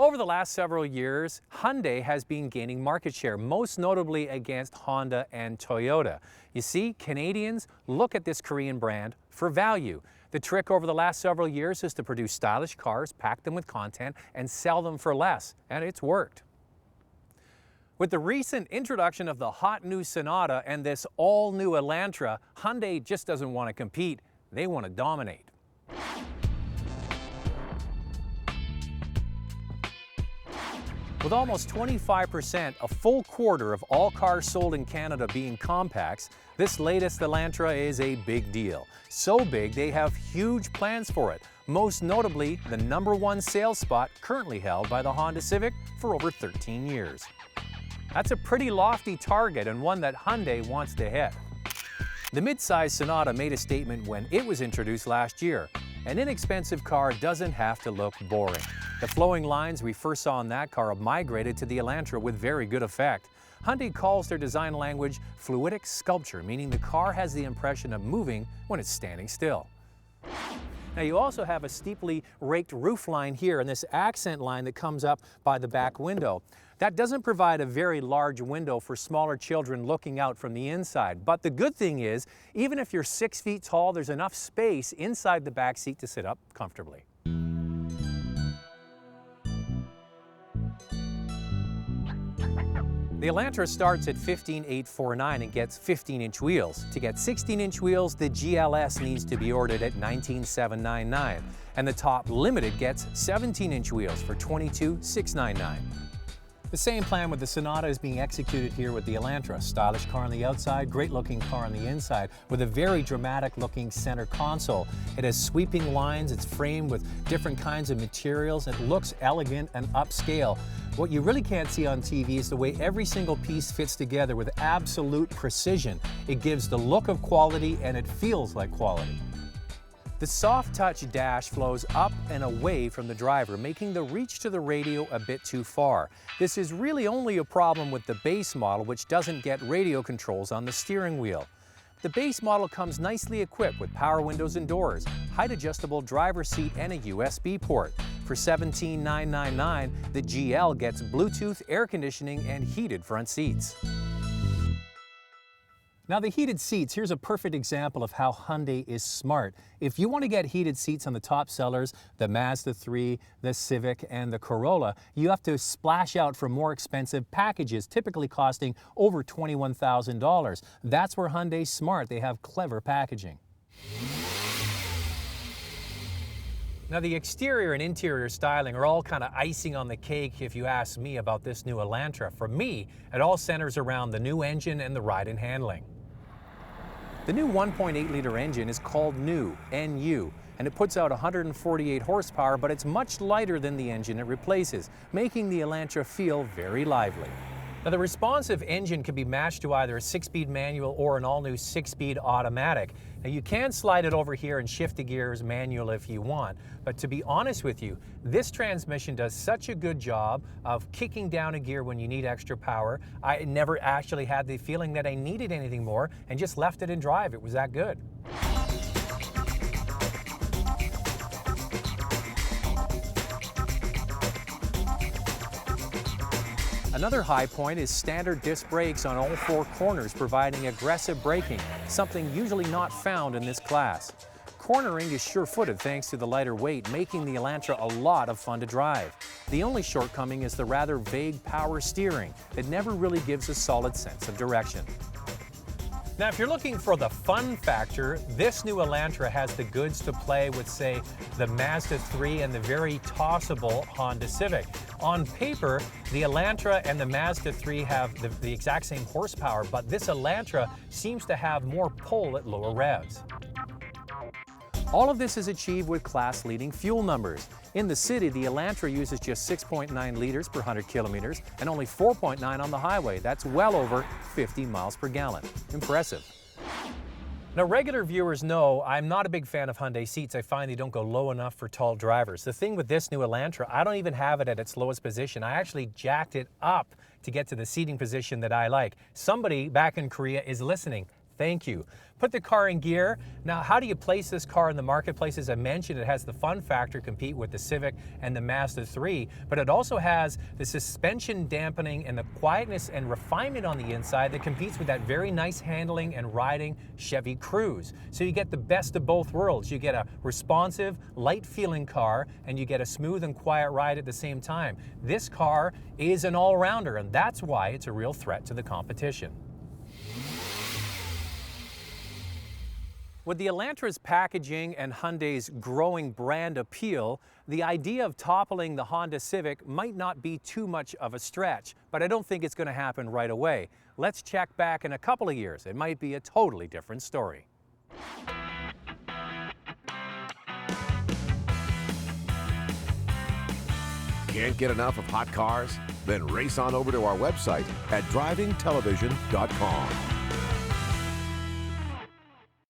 Over the last several years, Hyundai has been gaining market share, most notably against Honda and Toyota. You see, Canadians look at this Korean brand for value. The trick over the last several years is to produce stylish cars, pack them with content, and sell them for less, and it's worked. With the recent introduction of the hot new Sonata and this all-new Elantra, Hyundai just doesn't want to compete, they want to dominate. With almost 25%, a full quarter of all cars sold in Canada being compacts, this latest Elantra is a big deal. So big, they have huge plans for it, most notably the #1 sales spot currently held by the Honda Civic for over 13 years. That's a pretty lofty target and one that Hyundai wants to hit. The mid-size Sonata made a statement when it was introduced last year. An inexpensive car doesn't have to look boring. The flowing lines we first saw in that car have migrated to the Elantra with very good effect. Hyundai calls their design language fluidic sculpture, meaning the car has the impression of moving when it's standing still. Now you also have a steeply raked roof line here and this accent line that comes up by the back window. That doesn't provide a very large window for smaller children looking out from the inside. But the good thing is, even if you're 6 feet tall, there's enough space inside the back seat to sit up comfortably. The Elantra starts at $15,849 and gets 15-inch wheels. To get 16-inch wheels, the GLS needs to be ordered at $19,799, and the top limited gets 17-inch wheels for $22,699. The same plan with the Sonata is being executed here with the Elantra. Stylish car on the outside, great looking car on the inside, with a very dramatic looking center console. It has sweeping lines, it's framed with different kinds of materials, it looks elegant and upscale. What you really can't see on TV is the way every single piece fits together with absolute precision. It gives the look of quality and it feels like quality. The soft touch dash flows up and away from the driver, making the reach to the radio a bit too far. This is really only a problem with the base model, which doesn't get radio controls on the steering wheel. The base model comes nicely equipped with power windows and doors, height adjustable driver's seat and a USB port. For $17,999, the GL gets Bluetooth, air conditioning and heated front seats. Now the heated seats, here's a perfect example of how Hyundai is smart. If you want to get heated seats on the top sellers, the Mazda 3, the Civic, and the Corolla, you have to splash out for more expensive packages, typically costing over $21,000. That's where Hyundai's smart. They have clever packaging. Now the exterior and interior styling are all kind of icing on the cake if you ask me about this new Elantra. For me, it all centers around the new engine and the ride and handling. The new 1.8-liter engine is called New, NU, and it puts out 148 horsepower, but it's much lighter than the engine it replaces, making the Elantra feel very lively. Now the responsive engine can be matched to either a 6-speed manual or an all-new 6-speed automatic. Now you can slide it over here and shift the gears manual if you want, but to be honest with you, this transmission does such a good job of kicking down a gear when you need extra power. I never actually had the feeling that I needed anything more and just left it in drive. It was that good. Another high point is standard disc brakes on all 4 corners, providing aggressive braking, something usually not found in this class. Cornering is sure-footed thanks to the lighter weight, making the Elantra a lot of fun to drive. The only shortcoming is the rather vague power steering that never really gives a solid sense of direction. Now, if you're looking for the fun factor, this new Elantra has the goods to play with, say, the Mazda 3 and the very tossable Honda Civic. On paper, the Elantra and the Mazda 3 have the exact same horsepower, but this Elantra seems to have more pull at lower revs. All of this is achieved with class-leading fuel numbers. In the city, the Elantra uses just 6.9 liters per 100 kilometers and only 4.9 on the highway. That's well over 50 miles per gallon. Impressive. Now, regular viewers know I'm not a big fan of Hyundai seats. I find they don't go low enough for tall drivers. The thing with this new Elantra, I don't even have it at its lowest position. I actually jacked it up to get to the seating position that I like. Somebody back in Korea is listening. Thank you. Put the car in gear. Now, how do you place this car in the marketplace? As I mentioned, it has the fun factor to compete with the Civic and the Mazda 3, but it also has the suspension dampening and the quietness and refinement on the inside that competes with that very nice handling and riding Chevy Cruze. So you get the best of both worlds. You get a responsive, light-feeling car, and you get a smooth and quiet ride at the same time. This car is an all-rounder, and that's why it's a real threat to the competition. With the Elantra's packaging and Hyundai's growing brand appeal, the idea of toppling the Honda Civic might not be too much of a stretch, but I don't think it's going to happen right away. Let's check back in a couple of years. It might be a totally different story. Can't get enough of hot cars? Then race on over to our website at drivingtelevision.com.